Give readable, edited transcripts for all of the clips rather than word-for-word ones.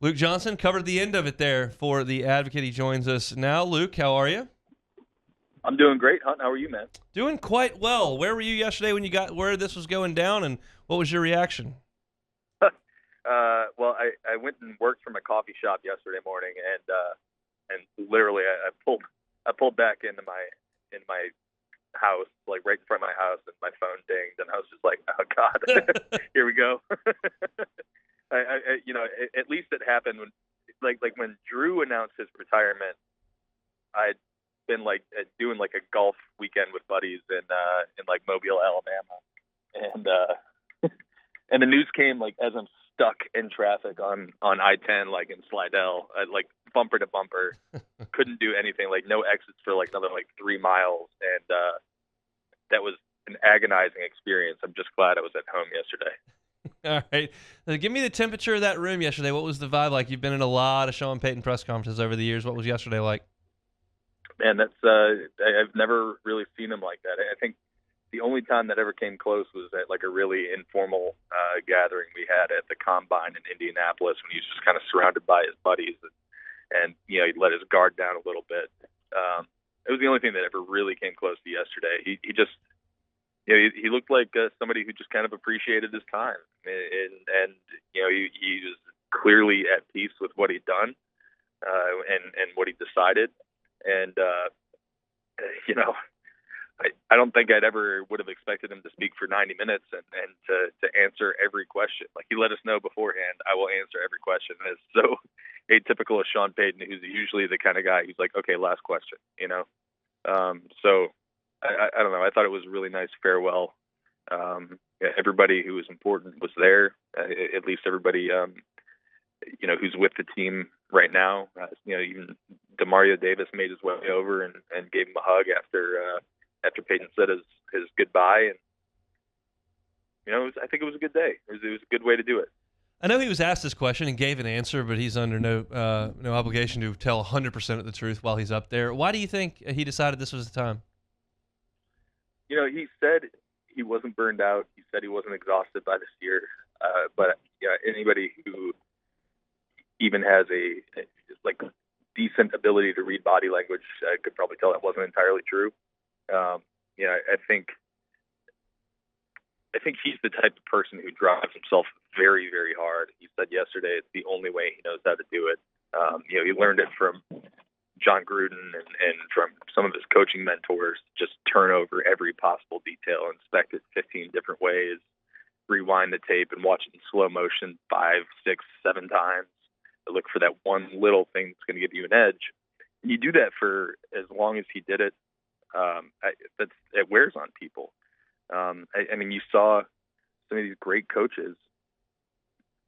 Luke Johnson covered the end of it there for the Advocate. He joins us now. Luke, how are you? I'm doing great, Hunt. How are you, man? Doing quite well. Where were you yesterday when you got where this was going down, and what was your reaction? Well, I went and worked from a coffee shop yesterday morning, and literally I pulled back into my house, like right in front of my house, and my phone dinged, and I was just like, oh God, here we go. At least it happened when, like when Drew announced his retirement. I'd been like doing like a golf weekend with buddies in like Mobile, Alabama, and and the news came like as I'm stuck in traffic on I-10, like in Slidell, like bumper to bumper, couldn't do anything, like no exits for like another like 3 miles, and that was an agonizing experience. I'm just glad I was at home yesterday. All right. Now, give me the temperature of that room yesterday. What was the vibe like? You've been in a lot of Sean Payton press conferences over the years. What was yesterday like? Man, I've never really seen him like that. I think the only time that ever came close was at like a really informal gathering we had at the Combine in Indianapolis when he was just kind of surrounded by his buddies, and he let his guard down a little bit. It was the only thing that ever really came close to yesterday. He just he looked like somebody who just kind of appreciated his time, and he was clearly at peace with what he'd done, and what he decided, and you know I don't think I'd ever would have expected him to speak for 90 minutes and to answer every question. Like, he let us know beforehand, I will answer every question. And it's so atypical of Sean Payton, who's usually the kind of guy who's like, okay, last question. So I don't know. I thought it was a really nice farewell. Yeah, everybody who was important was there. At least everybody, who's with the team right now. Even Demario Davis made his way over and gave him a hug after Peyton said his goodbye, and I think it was a good day. It was a good way to do it. I know he was asked this question and gave an answer, but he's under no obligation to tell 100% of the truth while he's up there. Why do you think he decided this was the time? He said he wasn't burned out. He said he wasn't exhausted by this year. But anybody who even has a like decent ability to read body language could probably tell that wasn't entirely true. I think he's the type of person who drives himself very, very hard. He said yesterday it's the only way he knows how to do it. He learned it from John Gruden and from some of his coaching mentors. Just turn over every possible detail, inspect it 15 different ways, rewind the tape and watch it in slow motion 5, 6, 7 times to look for that one little thing that's going to give you an edge. And you do that for as long as he did it. It wears on people. You saw some of these great coaches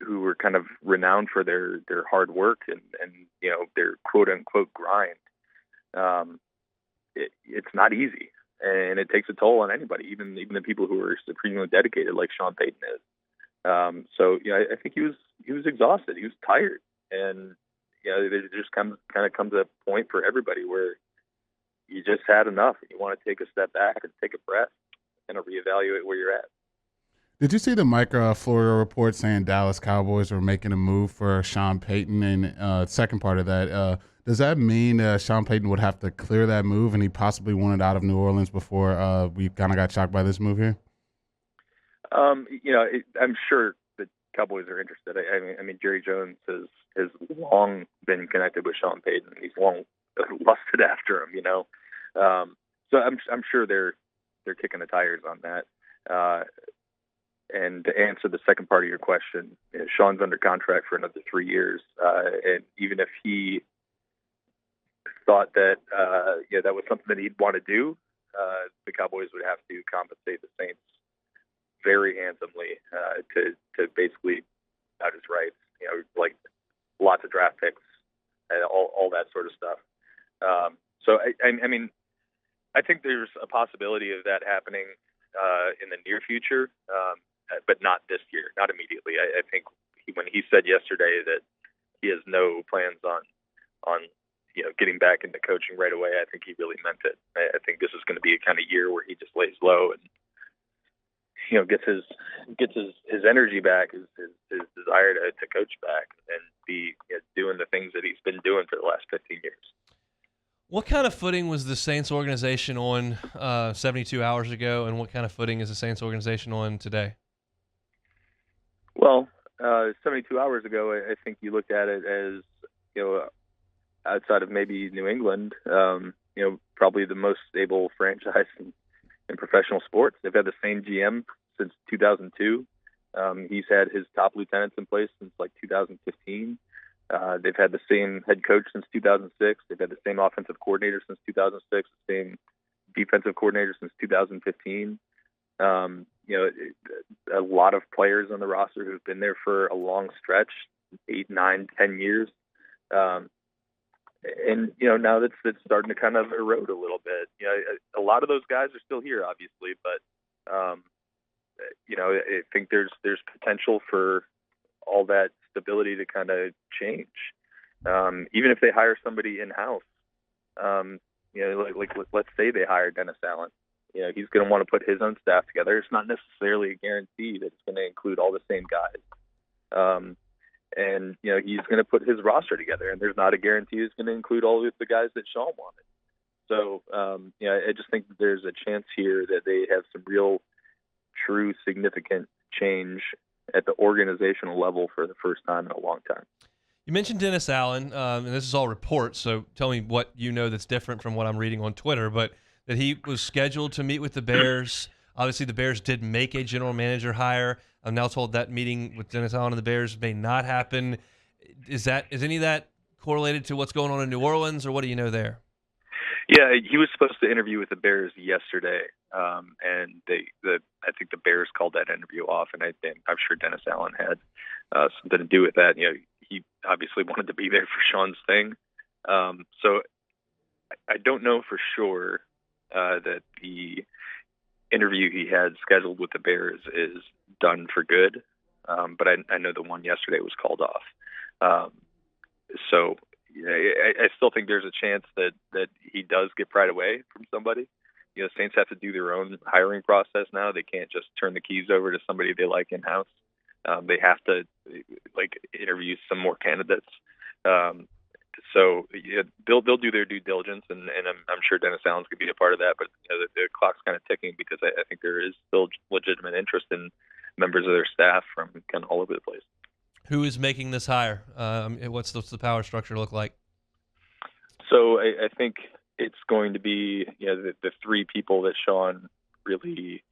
who were kind of renowned for their hard work and their quote unquote grind. It's not easy, and it takes a toll on anybody, even the people who are supremely dedicated, like Sean Payton is. I think he was exhausted. He was tired, and there just kind of comes a point for everybody where you just had enough, and you want to take a step back and take a breath and reevaluate where you're at. Did you see the Mike Florio report saying Dallas Cowboys were making a move for Sean Payton? And second part of that, does that mean Sean Payton would have to clear that move and he possibly wanted out of New Orleans before we kind of got shocked by this move here? I'm sure the Cowboys are interested. I mean, Jerry Jones has long been connected with Sean Payton. He's long lusted after him, So I'm sure they're kicking the tires on that. And to answer the second part of your question, Sean's under contract for another 3 years, and even if he thought that that was something that he'd want to do, the Cowboys would have to compensate the Saints very handsomely to basically out his rights. Like lots of draft picks and all that sort of stuff. So I think there's a possibility of that happening in the near future, but not this year, not immediately. I think when he said yesterday that he has no plans on getting back into coaching right away, I think he really meant it. I think this is going to be a kind of year where he just lays low and gets his energy back, his desire to coach back, and be What kind of footing was the Saints organization on 72 hours ago, and what kind of footing is the Saints organization on today? Well, 72 hours ago, I think you looked at it as, outside of maybe New England, probably the most stable franchise in professional sports. They've had the same GM since 2002. He's had his top lieutenants in place since like 2015. They've had the same head coach since 2006. They've had the same offensive coordinator since 2006, the same defensive coordinator since 2015. A lot of players on the roster who've been there for a long stretch, 8, 9, 10 years. And now that's starting to kind of erode a little bit. A lot of those guys are still here, obviously, but I think there's potential for all that stability to kind of change. Even if they hire somebody in-house, let's say they hire Dennis Allen, he's going to want to put his own staff together. It's not necessarily a guarantee that it's going to include all the same guys. And he's going to put his roster together, and there's not a guarantee it's going to include all of the guys that Sean wanted. So, I just think that there's a chance here that they have some real, true, significant change at the organizational level for the first time in a long time. You mentioned Dennis Allen, and this is all reports, so tell me what you know that's different from what I'm reading on Twitter, but that he was scheduled to meet with the Bears. Obviously, the Bears did make a general manager hire. I'm now told that meeting with Dennis Allen and the Bears may not happen. Is any of that correlated to what's going on in New Orleans, or what do you know there? Yeah, he was supposed to interview with the Bears yesterday, and I think the Bears called that interview off, and I'm sure Dennis Allen had something to do with that. He obviously wanted to be there for Sean's thing, so I don't know for sure that the interview he had scheduled with the Bears is done for good, but I know the one yesterday was called off. So I still think there's a chance that he does get pried away from somebody. Saints have to do their own hiring process now. They can't just turn the keys over to somebody they like in-house. They have to interview some more candidates. So they'll do their due diligence, and I'm sure Dennis Allen's going to be a part of that. But the clock's kind of ticking because I think there is still legitimate interest in members of their staff from kind of all over the place. Who is making this hire? What's the power structure look like? So I think it's going to be the three people that Sean really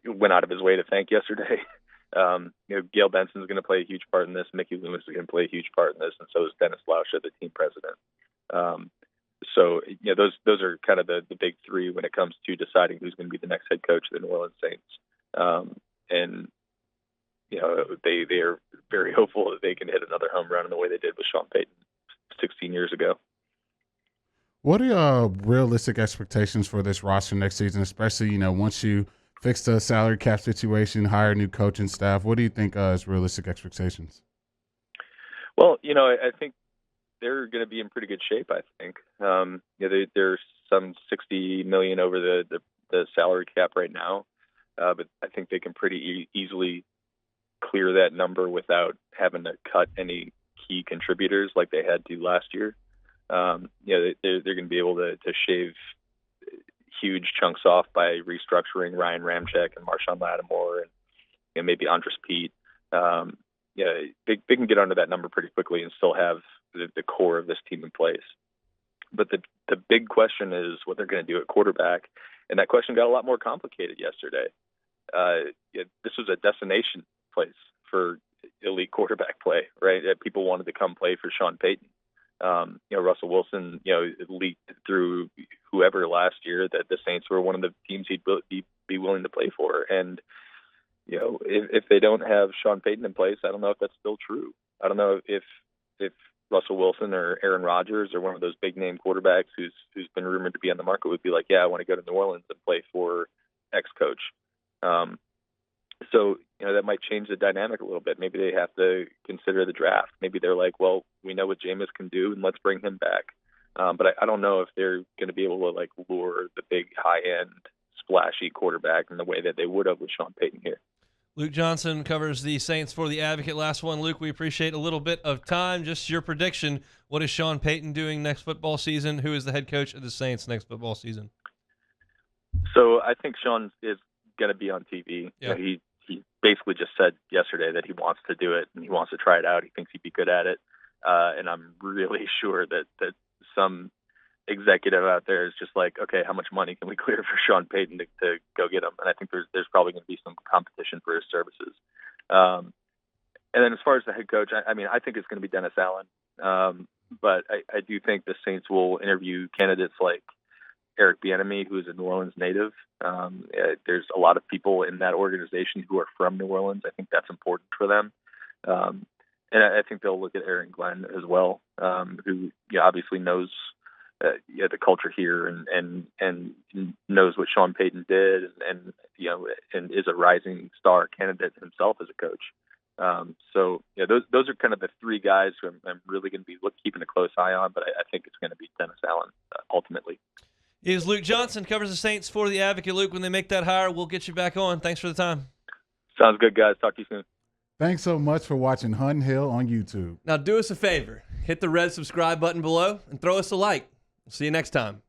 went out of his way to thank yesterday. Gail Benson's going to play a huge part in this. Mickey Loomis is going to play a huge part in this, and so is Dennis Lauscha, the team president. So those are kind of the big three when it comes to deciding who's going to be the next head coach of the New Orleans Saints. And they are very hopeful that they can hit another home run in the way they did with Sean Payton 16 years ago. What are your realistic expectations for this roster next season, especially, once you fix the salary cap situation, hire a new coaching staff? What do you think is realistic expectations? Well, I think they're going to be in pretty good shape, I think. There's some $60 million over the salary cap right now, but I think they can pretty easily clear that number without having to cut any key contributors like they had to last year. They're going to be able to shave huge chunks off by restructuring Ryan Ramczyk and Marshawn Lattimore and maybe Andres Pete. They can get under that number pretty quickly and still have the core of this team in place. But the big question is what they're going to do at quarterback, and that question got a lot more complicated yesterday. This was a destination place for elite quarterback play, right? People wanted to come play for Sean Payton. Russell Wilson, leaked through whoever last year that the Saints were one of the teams he'd be willing to play for. And, if they don't have Sean Payton in place, I don't know if that's still true. I don't know if Russell Wilson or Aaron Rodgers or one of those big name quarterbacks who's been rumored to be on the market would be like, yeah, I want to go to New Orleans and play for X coach. So, that might change the dynamic a little bit. Maybe they have to consider the draft. Maybe they're like, well, we know what Jameis can do, and let's bring him back. But I don't know if they're going to be able to, lure the big, high-end, splashy quarterback in the way that they would have with Sean Payton here. Luke Johnson covers the Saints for The Advocate. Last one, Luke, we appreciate a little bit of time. Just your prediction. What is Sean Payton doing next football season? Who is the head coach of the Saints next football season? So I think Sean is going to be on TV. Yeah. He basically just said yesterday that he wants to do it and he wants to try it out. He thinks he'd be good at it. And I'm really sure that some executive out there is just like, okay, how much money can we clear for Sean Payton to go get him? And I think there's probably going to be some competition for his services. And then as far as the head coach, I mean, I think it's going to be Dennis Allen. But I do think the Saints will interview candidates like Eric Bieniemy, who is a New Orleans native. There's a lot of people in that organization who are from New Orleans. I think that's important for them. And I think they'll look at Aaron Glenn as well, who obviously knows the culture here and knows what Sean Payton did and is a rising star candidate himself as a coach. So those are kind of the three guys who I'm really going to be keeping a close eye on, but I think it's going to be Dennis Allen ultimately. He is Luke Johnson, covers the Saints for The Advocate. Luke, when they make that hire, we'll get you back on. Thanks for the time. Sounds good, guys. Talk to you soon. Thanks so much for watching Hunt Hill on YouTube. Now do us a favor. Hit the red subscribe button below and throw us a like. We'll see you next time.